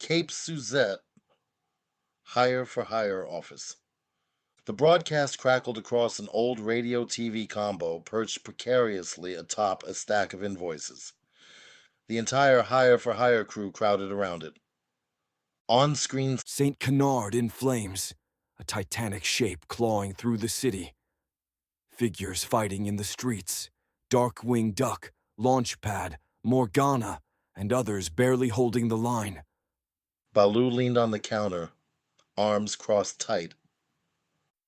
Cape Suzette Hire for Hire office. The broadcast crackled across an old radio-TV combo perched precariously atop a stack of invoices. The entire Hire for Hire crew crowded around it. On-screen, St. Canard in flames, a titanic shape clawing through the city. Figures fighting in the streets. Darkwing Duck, Launchpad, Morgana, and others barely holding the line. Baloo leaned on the counter, arms crossed tight.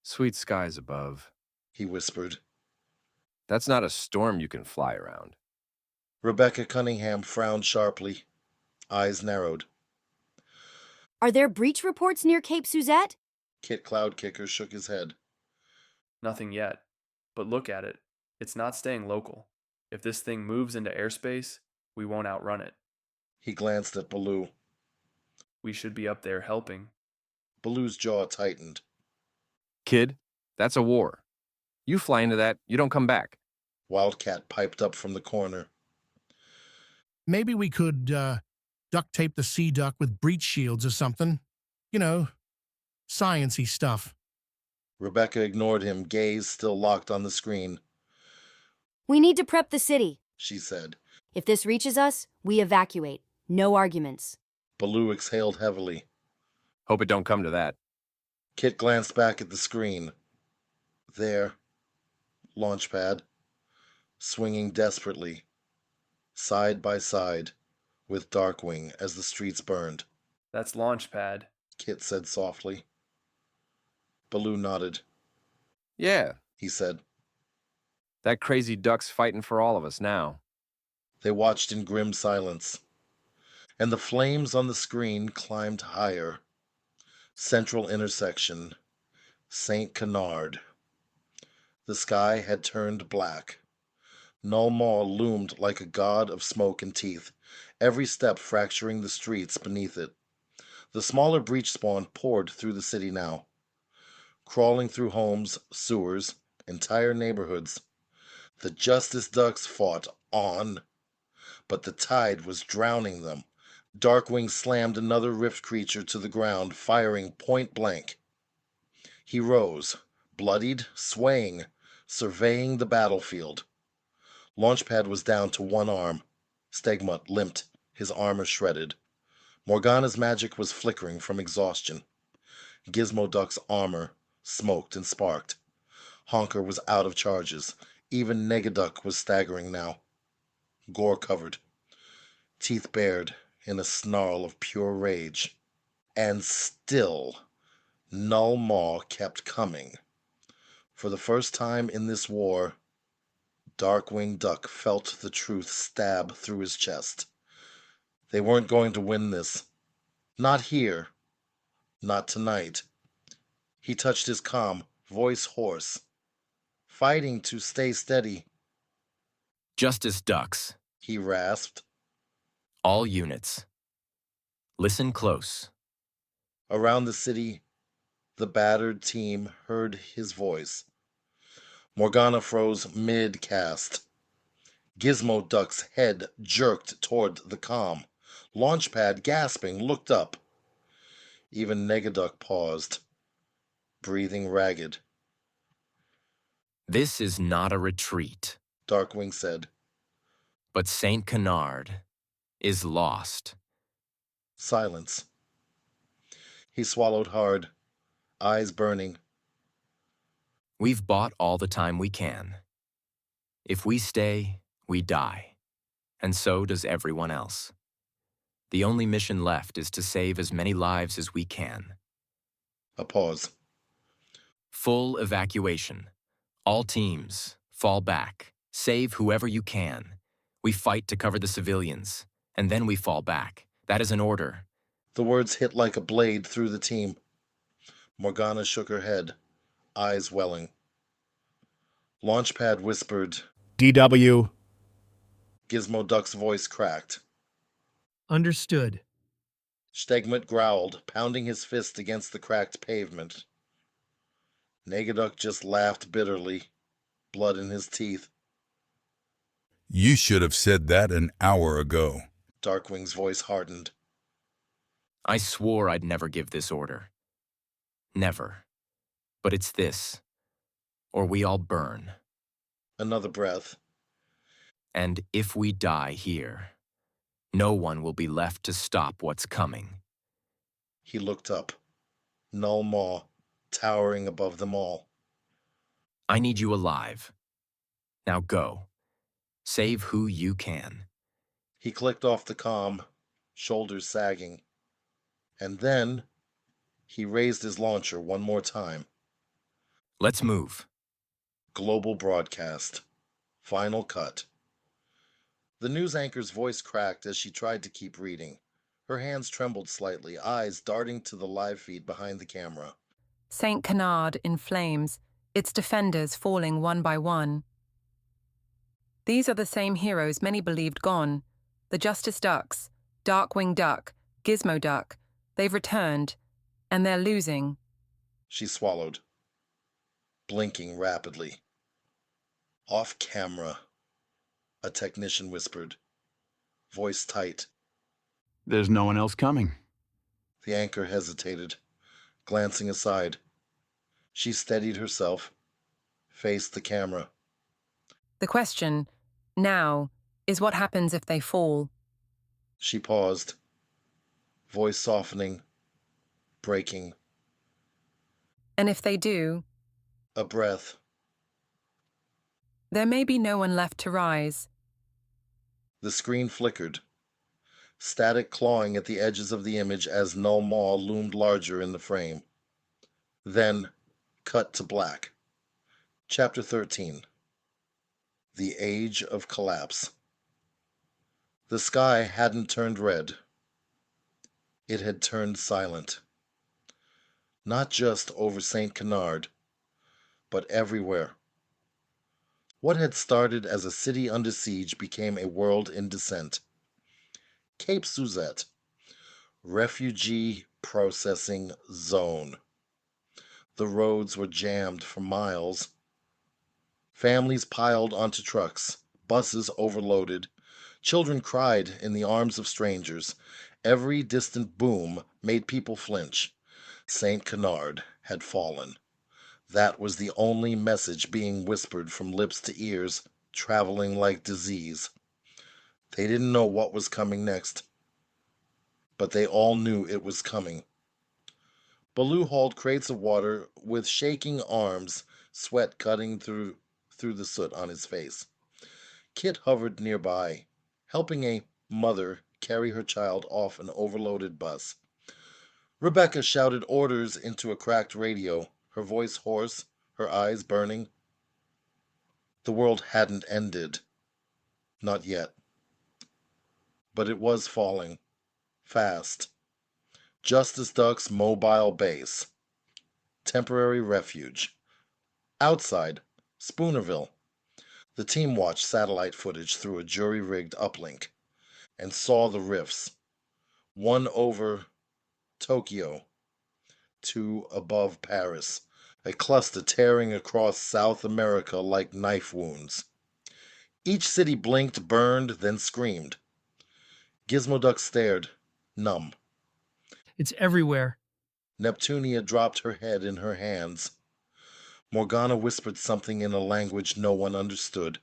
Sweet skies above. He whispered. That's not a storm you can fly around. Rebecca Cunningham frowned sharply, eyes narrowed. Are there breach reports near Cape Suzette? Kit Cloudkicker shook his head. Nothing yet. But look at it. It's not staying local. If this thing moves into airspace, we won't outrun it. He glanced at Baloo. We should be up there helping. Baloo's jaw tightened. Kid, that's a war. You fly into that, you don't come back. Wildcat piped up from the corner. Maybe we could, duct tape the sea duck with breach shields or something. You know, science-y stuff. Rebecca ignored him, gaze still locked on the screen. We need to prep the city, She said. If this reaches us, we evacuate. No arguments. Baloo exhaled heavily. Hope it don't come to that. Kit glanced back at the screen. There, Launchpad, swinging desperately, side by side, with Darkwing as the streets burned. That's Launchpad. Kit said softly. Baloo nodded. Yeah, He said. that crazy duck's fighting for all of us now. They watched in grim silence. And the flames on the screen climbed higher. Central intersection. St. Canard. The sky had turned black. Null Maw loomed like a god of smoke and teeth, every step fracturing the streets beneath it. The smaller breach spawn poured through the city now, crawling through homes, sewers, entire neighborhoods. The Justice Ducks fought on, but the tide was drowning them. Darkwing slammed another rift creature to the ground, firing point blank. He rose, bloodied, swaying, surveying the battlefield. Launchpad was down to one arm. Stegmut limped, his armor shredded. Morgana's magic was flickering from exhaustion. Gizmo Duck's armor smoked and sparked. Honker was out of charges. Even Negaduck was staggering now. Gore covered, teeth bared in a snarl of pure rage. And still, Null Maw kept coming. For the first time in this war, Darkwing Duck felt the truth stab through his chest. They weren't going to win this. Not here. Not tonight. He touched his comm, voice hoarse. Fighting to stay steady, Justice Ducks, he rasped. all units. Listen close. Around the city, the battered team heard his voice. Morgana froze mid-cast. Gizmo Duck's head jerked toward the comm. Launchpad, gasping, looked up. Even Negaduck paused, breathing ragged. This is not a retreat, Darkwing said. but St. Canard is lost. Silence. He swallowed hard, eyes burning. We've bought all the time we can. If we stay, we die. And so does everyone else. The only mission left is to save as many lives as we can. A pause. Full evacuation. All teams, fall back. Save whoever you can. We fight to cover the civilians, and then we fall back. That is an order. The words hit like a blade through the team. Morgana shook her head, eyes welling. Launchpad whispered. DW. Gizmo Duck's voice cracked. Understood. Stegmut growled, pounding his fist against the cracked pavement. Negaduck just laughed bitterly, blood in his teeth. You should have said that an hour ago. Darkwing's voice hardened. I swore I'd never give this order. Never. But it's this, or we all burn. Another breath. And if we die here, no one will be left to stop what's coming. He looked up. Null Maw, towering above them all. I need you alive. Now go. Save who you can. He clicked off the comm, shoulders sagging. And then he raised his launcher one more time. Let's move. Global broadcast. Final cut. The news anchor's voice cracked as she tried to keep reading. Her hands trembled slightly, eyes darting to the live feed behind the camera. St. Canard in flames, its defenders falling one by one. These are the same heroes many believed gone. The Justice Ducks, Darkwing Duck, Gizmo Duck. They've returned, and they're losing. She swallowed, blinking rapidly. Off camera, a technician whispered, voice tight. There's no one else coming. The anchor hesitated, glancing aside. She steadied herself, faced the camera. The question, now, is what happens if they fall? She paused, voice softening, breaking. And if they do? A breath. There may be no one left to rise. The screen flickered, static clawing at the edges of the image as Null Maw loomed larger in the frame. Then, cut to black. Chapter 13. The Age of Collapse. The sky hadn't turned red. It had turned silent. Not just over St. Canard, but everywhere. What had started as a city under siege became a world in descent. Cape Suzette, refugee processing zone. The roads were jammed for miles. Families piled onto trucks, buses overloaded. Children cried in the arms of strangers. Every distant boom made people flinch. St. Canard had fallen. That was the only message being whispered from lips to ears, traveling like disease. They didn't know what was coming next, but they all knew it was coming. Baloo hauled crates of water with shaking arms, sweat cutting through the soot on his face. Kit hovered nearby, helping a mother carry her child off an overloaded bus. Rebecca shouted orders into a cracked radio, her voice hoarse, her eyes burning. The world hadn't ended. Not yet. But it was falling. Fast. Justice Duck's mobile base. Temporary refuge. Outside, Spoonerville. The team watched satellite footage through a jury-rigged uplink and saw the rifts. One over Tokyo, two above Paris, a cluster tearing across South America like knife wounds. Each city blinked, burned, then screamed. Gizmo Duck stared, numb. It's everywhere. Neptunia dropped her head in her hands. Morgana whispered something in a language no one understood.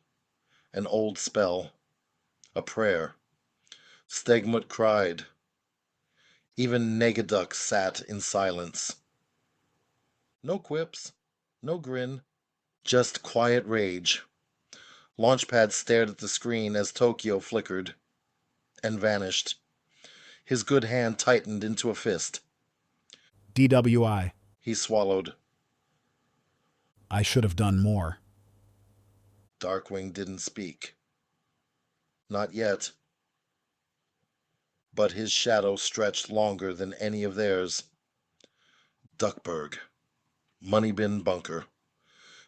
An old spell. A prayer. Stegmut cried. Even Negaduck sat in silence. No quips, no grin, just quiet rage. Launchpad stared at the screen as Tokyo flickered and vanished. His good hand tightened into a fist. DWI. He swallowed. I should have done more. Darkwing didn't speak. Not yet. But his shadow stretched longer than any of theirs. Duckburg. Moneybin bunker.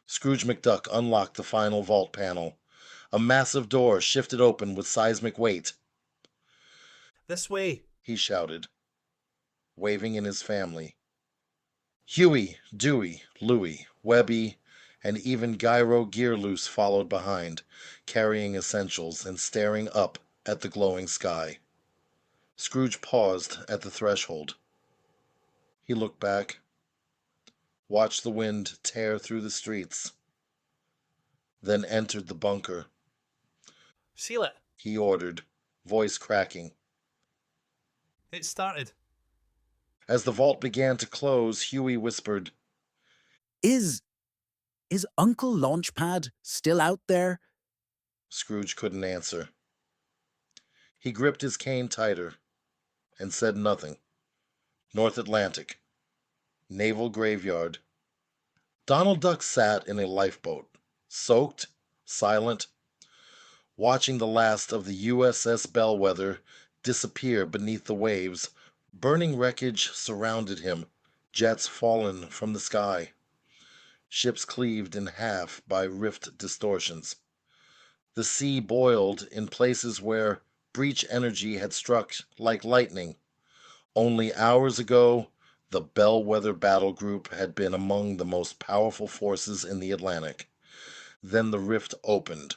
Scrooge McDuck unlocked the final vault panel. A massive door shifted open with seismic weight. This way, he shouted, waving in his family. Huey, Dewey, Louie, Webby, and even Gyro Gearloose followed behind, carrying essentials and staring up at the glowing sky. Scrooge paused at the threshold. He looked back, watched the wind tear through the streets, then entered the bunker. Seal it. He ordered, voice cracking. It started. As the vault began to close, Huey whispered, Is Uncle Launchpad still out there? Scrooge couldn't answer. He gripped his cane tighter and said nothing. North Atlantic. Naval Graveyard. Donald Duck sat in a lifeboat, soaked, silent, watching the last of the USS Bellwether disappear beneath the waves. Burning wreckage surrounded him, jets fallen from the sky, ships cleaved in half by rift distortions. The sea boiled in places where breach energy had struck like lightning. Only hours ago, the Bellwether Battle Group had been among the most powerful forces in the Atlantic. Then the rift opened.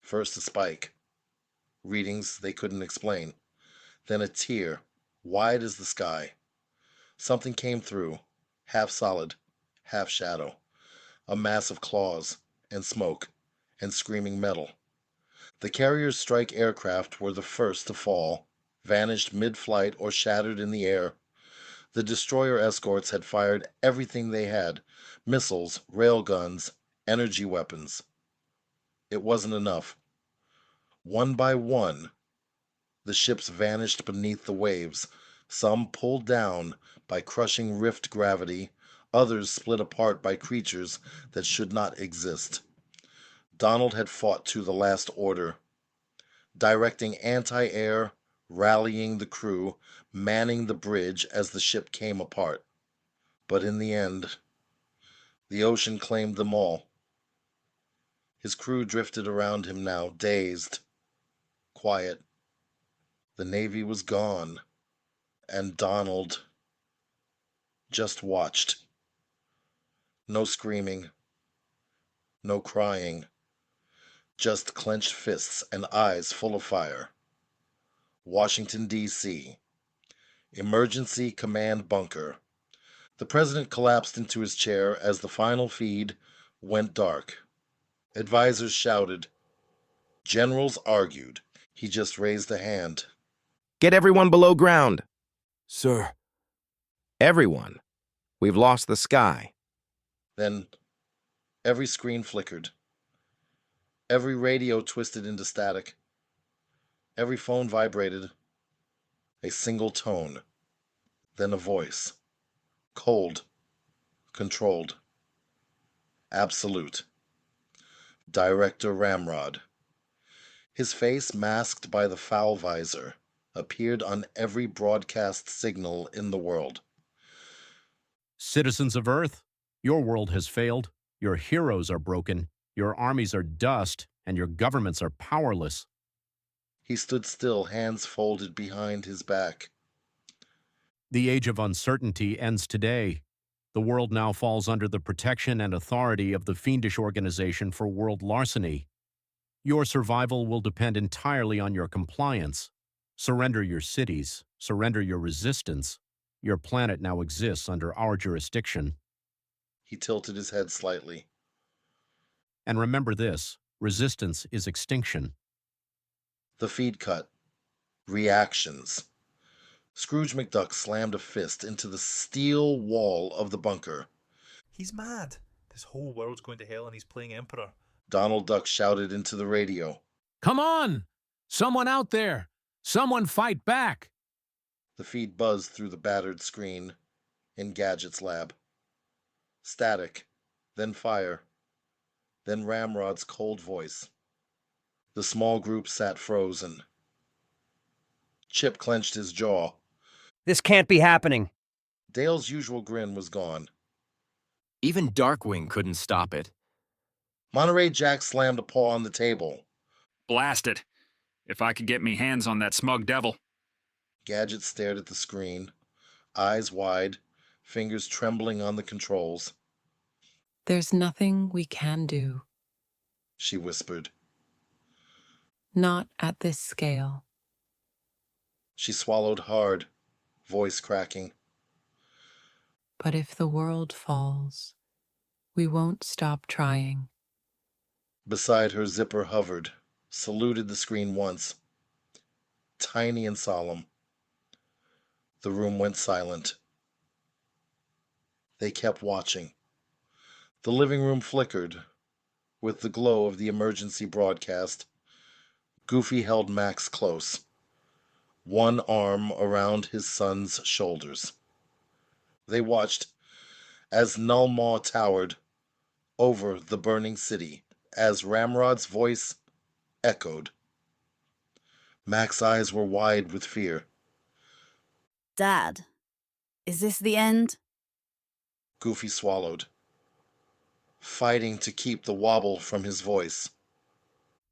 First a spike, readings they couldn't explain. Then a tear, wide as the sky. Something came through, half solid, half shadow. A mass of claws, and smoke, and screaming metal. The carrier's strike aircraft were the first to fall, vanished mid-flight or shattered in the air. The destroyer escorts had fired everything they had, missiles, railguns, energy weapons. It wasn't enough. One by one, the ships vanished beneath the waves, some pulled down by crushing rift gravity, others split apart by creatures that should not exist. Donald had fought to the last order, directing anti-air, rallying the crew, manning the bridge as the ship came apart. But in the end, the ocean claimed them all. His crew drifted around him now, dazed, quiet. The Navy was gone, and Donald just watched. No screaming, no crying, just clenched fists and eyes full of fire. Washington, D.C. Emergency Command Bunker. The president collapsed into his chair as the final feed went dark. Advisors shouted. Generals argued. He just raised a hand. Get everyone below ground. Sir. Everyone. We've lost the sky. Then every screen flickered. Every radio twisted into static. Every phone vibrated. A single tone. Then a voice. Cold. Controlled. Absolute. Director Ramrod. His face, masked by the F.O.W.L visor, appeared on every broadcast signal in the world. Citizens of Earth, your world has failed, your heroes are broken, your armies are dust, and your governments are powerless. He stood still, hands folded behind his back. The age of uncertainty ends today. The world now falls under the protection and authority of the fiendish Organization for World Larceny. Your survival will depend entirely on your compliance. Surrender your cities, surrender your resistance. Your planet now exists under our jurisdiction. He tilted his head slightly. And remember this, resistance is extinction. The feed cut. Reactions. Scrooge McDuck slammed a fist into the steel wall of the bunker. He's mad. This whole world's going to hell and he's playing Emperor. Donald Duck shouted into the radio. Come on! Someone out there! Someone fight back! The feed buzzed through the battered screen in Gadget's lab. Static, then fire, then Ramrod's cold voice. The small group sat frozen. Chip clenched his jaw. This can't be happening. Dale's usual grin was gone. Even Darkwing couldn't stop it. Monterey Jack slammed a paw on the table. Blast it. If I could get me hands on that smug devil. Gadget stared at the screen, eyes wide, fingers trembling on the controls. There's nothing we can do. She whispered. Not at this scale. She swallowed hard, voice cracking. But if the world falls, we won't stop trying. Beside her, Zipper hovered, saluted the screen once, tiny and solemn. The room went silent. They kept watching. The living room flickered with the glow of the emergency broadcast. Goofy held Max close, one arm around his son's shoulders. They watched as Nullmaw towered over the burning city, as Ramrod's voice echoed. Max's eyes were wide with fear. Dad, is this the end? Goofy swallowed, fighting to keep the wobble from his voice.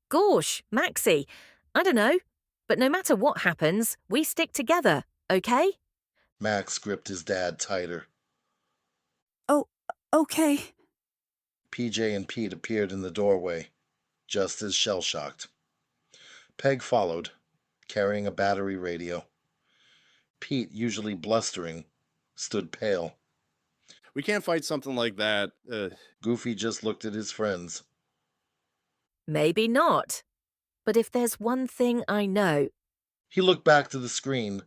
Gosh, Maxie, I don't know, but no matter what happens, we stick together, okay? Max gripped his dad tighter. Oh, okay. PJ and Pete appeared in the doorway, just as shell-shocked. Peg followed, carrying a battery radio. Pete, usually blustering, stood pale. We can't fight something like that. Goofy just looked at his friends. Maybe not. But if there's one thing I know... He looked back to the screen,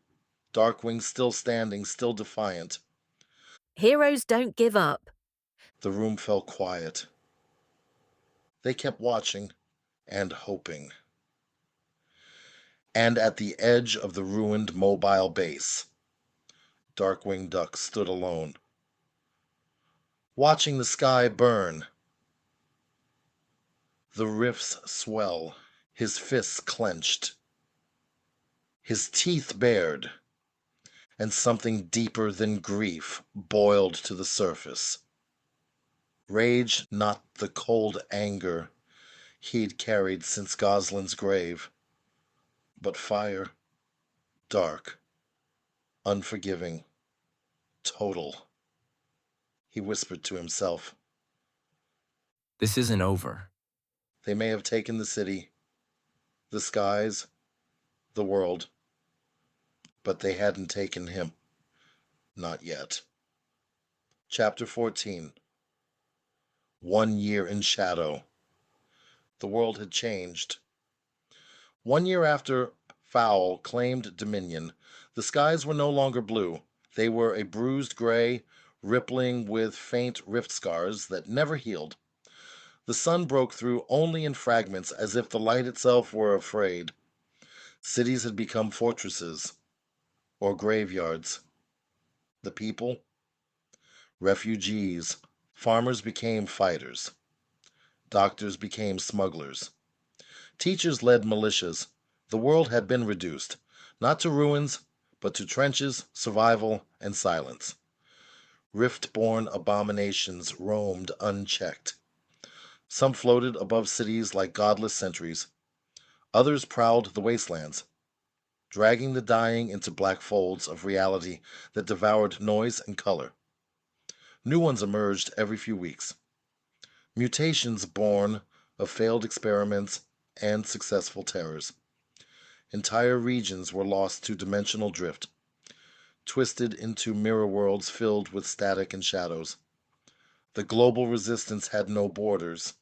Darkwing still standing, still defiant. Heroes don't give up. The room fell quiet. They kept watching and hoping. And at the edge of the ruined mobile base, Darkwing Duck stood alone, watching the sky burn. The rifts swell, his fists clenched, his teeth bared, and something deeper than grief boiled to the surface. Rage, not the cold anger he'd carried since Gosling's grave, but fire, dark, unforgiving, total. He whispered to himself. This isn't over. They may have taken the city, the skies, the world, but they hadn't taken him. Not yet. Chapter 14. 1 year in shadow. The world had changed. 1 year after F.O.W.L claimed Dominion, the skies were no longer blue. They were a bruised gray, rippling with faint rift scars that never healed. The sun broke through only in fragments, as if the light itself were afraid. Cities had become fortresses, or graveyards. The people? Refugees. Farmers became fighters. Doctors became smugglers. Teachers led militias. The world had been reduced, not to ruins, but to trenches, survival, and silence. Rift-born abominations roamed unchecked. Some floated above cities like godless sentries. Others prowled the wastelands, dragging the dying into black folds of reality that devoured noise and color. New ones emerged every few weeks. Mutations born of failed experiments and successful terrors. Entire regions were lost to dimensional drift, twisted into mirror worlds filled with static and shadows. The global resistance had no borders,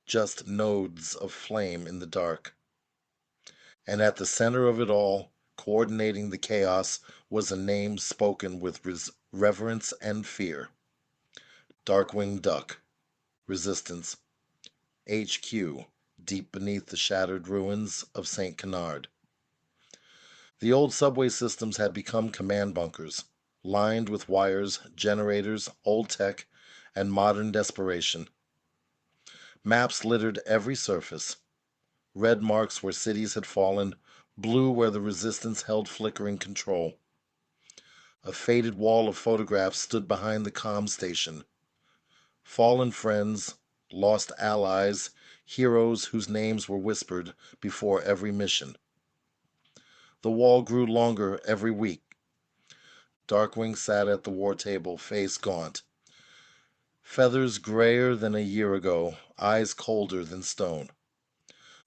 just nodes of flame in the dark. And at the center of it all, coordinating the chaos, was a name spoken with reverence and fear. Darkwing Duck, Resistance, HQ, deep beneath the shattered ruins of St. Canard. The old subway systems had become command bunkers, lined with wires, generators, old tech, and modern desperation. Maps littered every surface. Red marks where cities had fallen, blue where the resistance held flickering control. A faded wall of photographs stood behind the comm station. Fallen friends, lost allies, heroes whose names were whispered before every mission. The wall grew longer every week. Darkwing sat at the war table, face gaunt. Feathers grayer than a year ago, eyes colder than stone.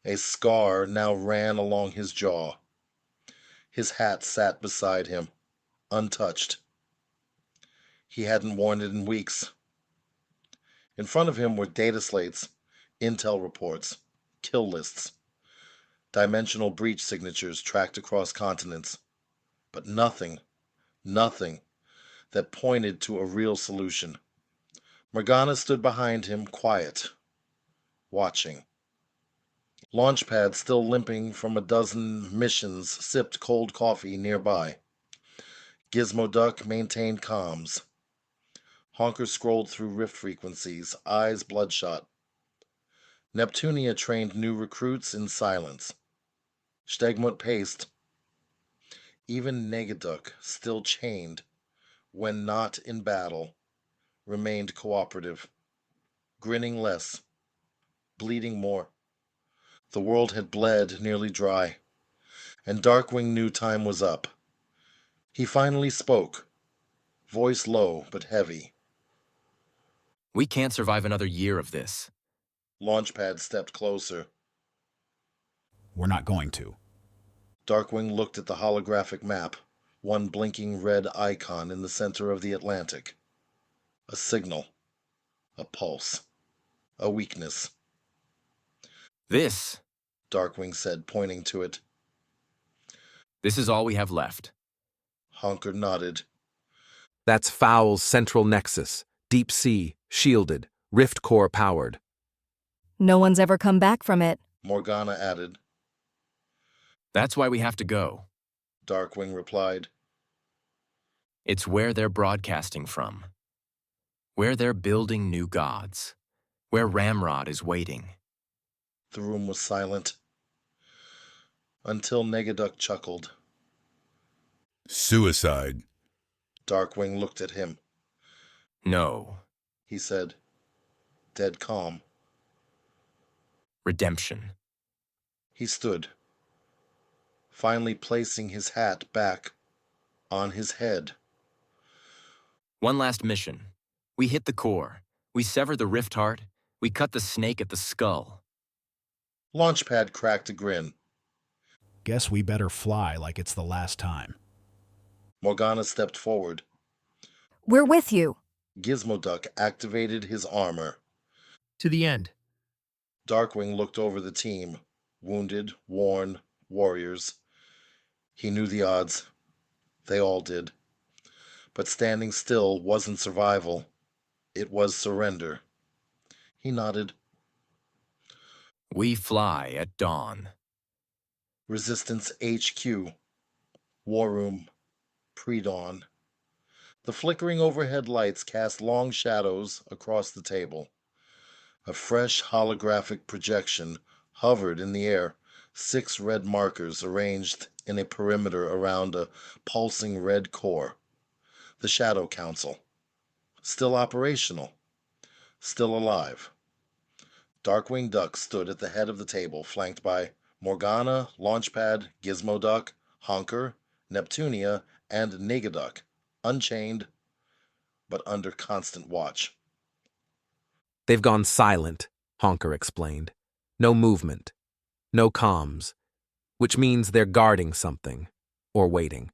A scar now ran along his jaw. His hat sat beside him, untouched. He hadn't worn it in weeks. In front of him were data slates, intel reports, kill lists, dimensional breach signatures tracked across continents, but nothing that pointed to a real solution. Morgana stood behind him, quiet, watching. Launchpad, still limping from a dozen missions, sipped cold coffee nearby. Gizmo Duck maintained comms. Honker scrolled through rift frequencies, eyes bloodshot. Neptunia trained new recruits in silence. Stegmut paced. Even Negaduck, still chained, when not in battle, remained cooperative, grinning less, bleeding more. The world had bled nearly dry, and Darkwing knew time was up. He finally spoke, voice low but heavy. We can't survive another year of this. Launchpad stepped closer. We're not going to. Darkwing looked at the holographic map, one blinking red icon in the center of the Atlantic. A signal. A pulse. A weakness. This, Darkwing said, pointing to it. This is all we have left. Honker nodded. That's F.O.W.L's central nexus, deep sea, shielded, rift core powered. No one's ever come back from it. Morgana added. That's why we have to go. Darkwing replied. It's where they're broadcasting from. Where they're building new gods. Where Ramrod is waiting. The room was silent. Until Negaduck chuckled. Suicide. Darkwing looked at him. No, he said, dead calm. Redemption. He stood, finally placing his hat back on his head. One last mission. We hit the core. We sever the rift heart. We cut the snake at the skull. Launchpad cracked a grin. Guess we better fly like it's the last time. Morgana stepped forward. We're with you. Gizmo Duck activated his armor. To the end. Darkwing looked over the team. Wounded, worn, warriors. He knew the odds. They all did. But standing still wasn't survival. It was surrender. He nodded. We fly at dawn. Resistance HQ. War room. Pre-dawn. The flickering overhead lights cast long shadows across the table. A fresh holographic projection hovered in the air, 6 red markers arranged in a perimeter around a pulsing red core. The Shadow Council. Still operational. Still alive. Darkwing Duck stood at the head of the table, flanked by Morgana, Launchpad, Gizmo Duck, Honker, Neptunia, and Negaduck, unchained, but under constant watch. They've gone silent, Honker explained. No movement. No comms. Which means they're guarding something. Or waiting.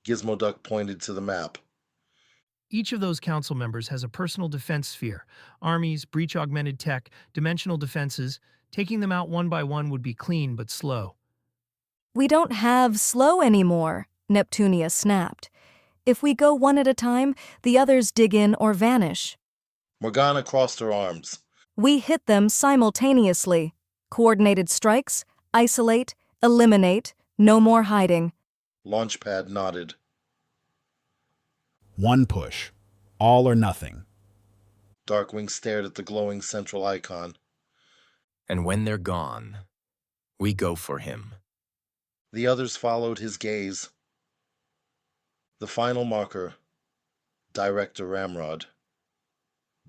Gizmo Duck pointed to the map. Each of those council members has a personal defense sphere. Armies, breach-augmented tech, dimensional defenses. Taking them out one by one would be clean but slow. We don't have slow anymore, Neptunia snapped. If we go one at a time, the others dig in or vanish. Morgana crossed her arms. We hit them simultaneously. Coordinated strikes, isolate, eliminate, no more hiding. Launchpad nodded. One push. All or nothing. Darkwing stared at the glowing central icon. And when they're gone, we go for him. The others followed his gaze. The final marker. Director Ramrod.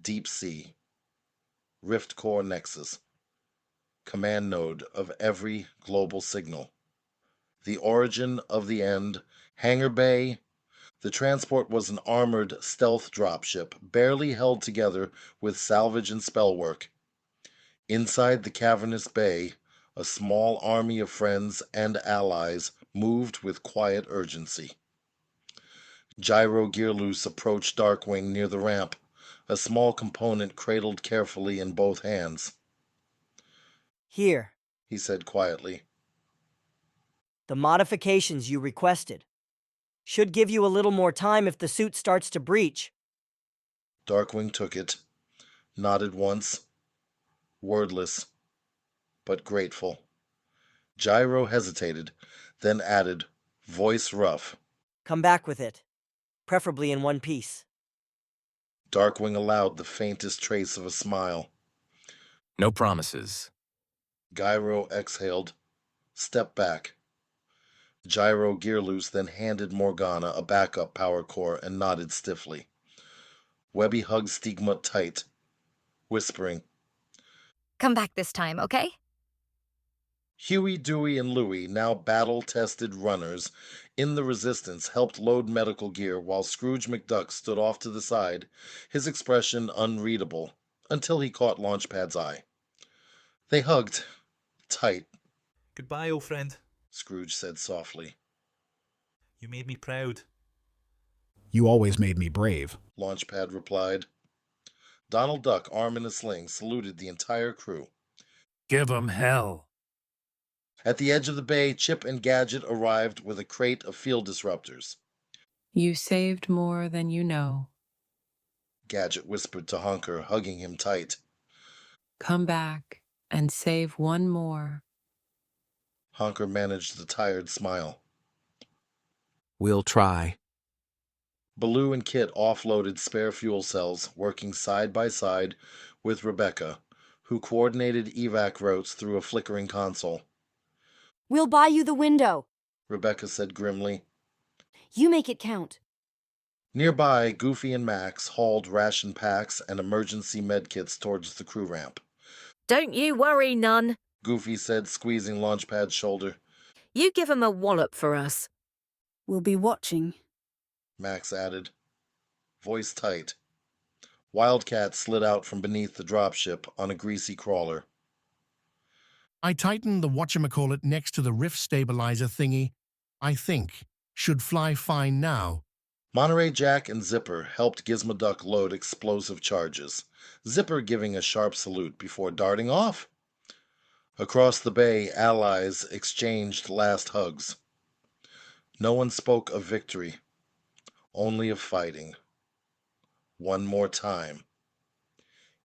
Deep Sea. Rift Core Nexus. Command node of every global signal. The origin of the end. Hangar Bay. The transport was an armored stealth dropship, barely held together with salvage and spellwork. Inside the cavernous bay, a small army of friends and allies moved with quiet urgency. Gyro Gear Loose approached Darkwing near the ramp, a small component cradled carefully in both hands. Here, he said quietly. the modifications you requested. Should give you a little more time if the suit starts to breach. Darkwing took it, nodded once, wordless, but grateful. Gyro hesitated, then added, voice rough. Come back with it, preferably in one piece. Darkwing allowed the faintest trace of a smile. No promises. Gyro exhaled, stepped back. Gyro Gear Loose then handed Morgana a backup power core and nodded stiffly. Webby hugged Stigma tight, whispering, Come back this time, okay? Huey, Dewey, and Louie, now battle-tested runners in the Resistance, helped load medical gear while Scrooge McDuck stood off to the side, his expression unreadable, until he caught Launchpad's eye. They hugged, tight. Goodbye, old friend, Scrooge said softly. You made me proud. You always made me brave, Launchpad replied. Donald Duck, arm in a sling, saluted the entire crew. Give 'em hell. At the edge of the bay, Chip and Gadget arrived with a crate of field disruptors. You saved more than you know. Gadget whispered to Honker, hugging him tight. Come back and save one more. Honker managed the tired smile. We'll try. Baloo and Kit offloaded spare fuel cells, working side by side with Rebecca, who coordinated evac routes through a flickering console. We'll buy you the window, Rebecca said grimly. You make it count. Nearby, Goofy and Max hauled ration packs and emergency medkits towards the crew ramp. Don't you worry none, Goofy said, squeezing Launchpad's shoulder. You give 'em a wallop for us. We'll be watching, Max added, voice tight. Wildcat slid out from beneath the dropship on a greasy crawler. I tightened the whatchamacallit next to the rift stabilizer thingy. I think should fly fine now. Monterey Jack and Zipper helped Gizmoduck load explosive charges, Zipper giving a sharp salute before darting off. Across the bay, allies exchanged last hugs. No one spoke of victory, only of fighting. One more time.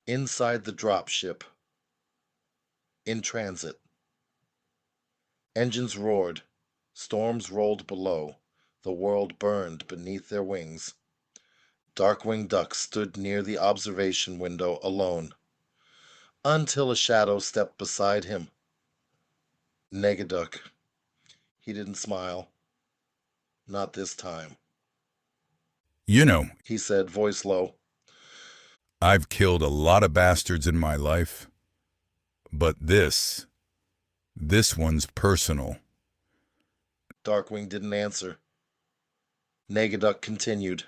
Inside the dropship. In transit. Engines roared. Storms rolled below. The world burned beneath their wings. Darkwing Duck stood near the observation window alone, until a shadow stepped beside him. Negaduck. He didn't smile. Not this time. You know, he said, voice low. I've killed a lot of bastards in my life, but this one's personal. Darkwing didn't answer. Negaduck continued.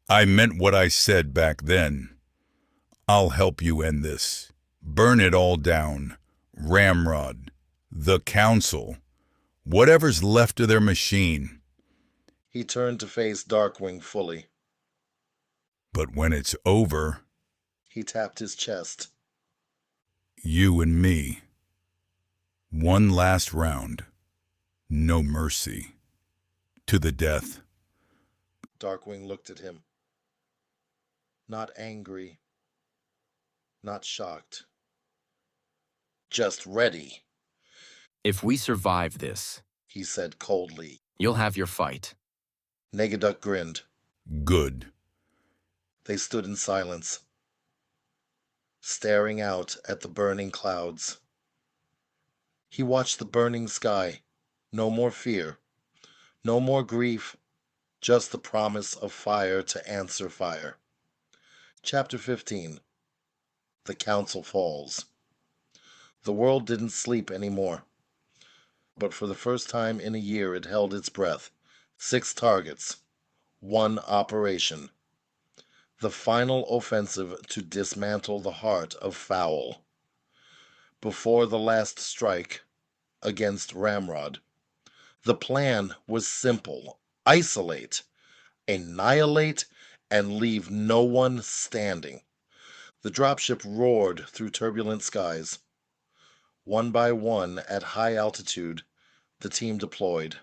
I meant what I said back then. I'll help you end this. Burn it all down. Ramrod. The Council. Whatever's left of their machine. He turned to face Darkwing fully. But when it's over... He tapped his chest. You and me. One last round. No mercy. To the death. Darkwing looked at him. Not angry. Not shocked. Just ready. If we survive this, he said coldly, you'll have your fight. Negaduck grinned. Good. They stood in silence, staring out at the burning clouds. He watched the burning sky. No more fear. No more grief. Just the promise of fire to answer fire. Chapter 15. The Council Falls. The world didn't sleep anymore. But for the first time in a year it held its breath. 6 targets. 1 operation. The final offensive to dismantle the heart of F.O.W.L. Before the last strike against Ramrod. The plan was simple: isolate, annihilate, and leave no one standing. The dropship roared through turbulent skies. One by one, at high altitude, the team deployed,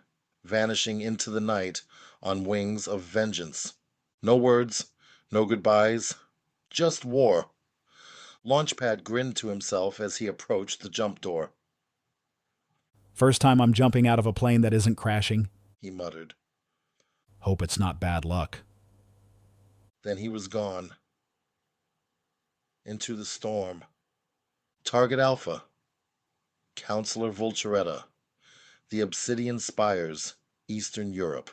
vanishing into the night on wings of vengeance. No words, no goodbyes, just war. Launchpad grinned to himself as he approached the jump door. First time I'm jumping out of a plane that isn't crashing, he muttered. Hope it's not bad luck. Then he was gone. Into the storm. Target Alpha. Counselor Vulturetta. The Obsidian Spires, Eastern Europe.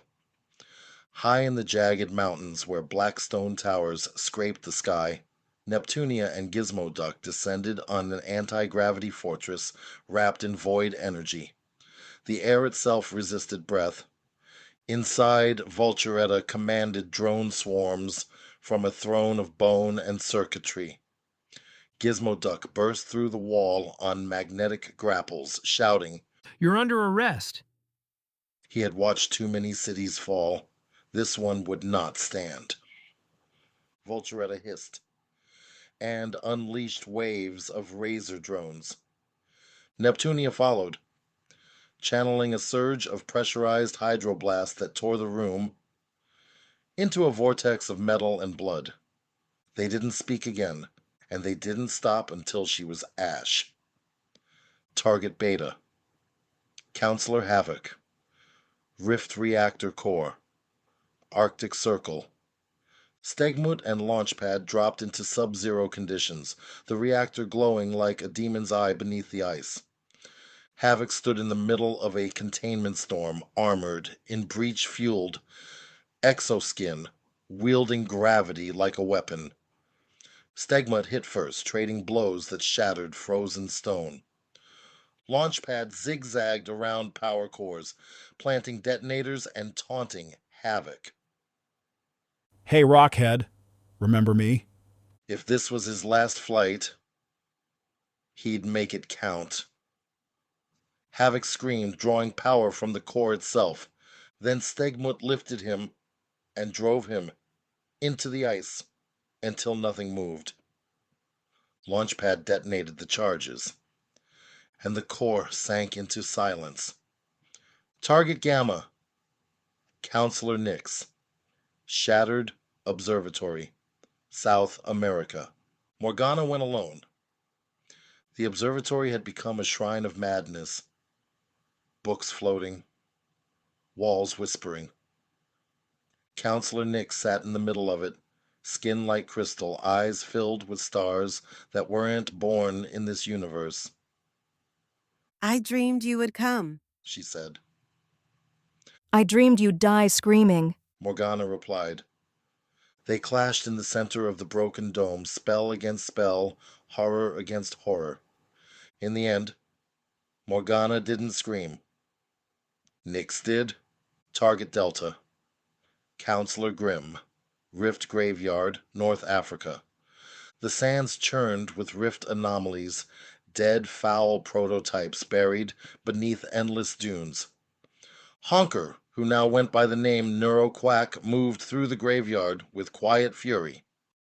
High in the jagged mountains where black stone towers scraped the sky, Neptunia and Gizmo Duck descended on an anti-gravity fortress wrapped in void energy. The air itself resisted breath. Inside, Vulturetta commanded drone swarms from a throne of bone and circuitry. Gizmo Duck burst through the wall on magnetic grapples, shouting, "You're under arrest." He had watched too many cities fall. This one would not stand. Vulturetta hissed, and unleashed waves of razor drones. Neptunia followed, channeling a surge of pressurized hydroblast that tore the room into a vortex of metal and blood. They didn't speak again, and they didn't stop until she was ash. Target Beta. Counselor Havoc. Rift Reactor Core. Arctic Circle. Stegmut and Launchpad dropped into sub-zero conditions, the reactor glowing like a demon's eye beneath the ice. Havoc stood in the middle of a containment storm, armored, in breach-fueled exoskin, wielding gravity like a weapon. Stegmut hit first, trading blows that shattered frozen stone. Launchpad zigzagged around power cores, planting detonators and taunting Havoc. Hey, Rockhead, remember me? If this was his last flight, he'd make it count. Havoc screamed, drawing power from the core itself. Then Stegmut lifted him and drove him into the ice until nothing moved. Launchpad detonated the charges, and the core sank into silence. Target Gamma. Counselor Nix. Shattered Observatory. South America. Morgana went alone. The observatory had become a shrine of madness. Books floating. Walls whispering. Counselor Nix sat in the middle of it, skin like crystal, eyes filled with stars that weren't born in this universe. I dreamed you would come, she said. I dreamed you'd die screaming, Morgana replied. They clashed in the center of the broken dome, spell against spell, horror against horror. In the end, Morgana didn't scream. Nix did. Target Delta. Counselor Grimm. Rift Graveyard, North Africa. The sands churned with rift anomalies, dead, foul prototypes buried beneath endless dunes. Honker, who now went by the name Neuroquack, moved through the graveyard with quiet fury.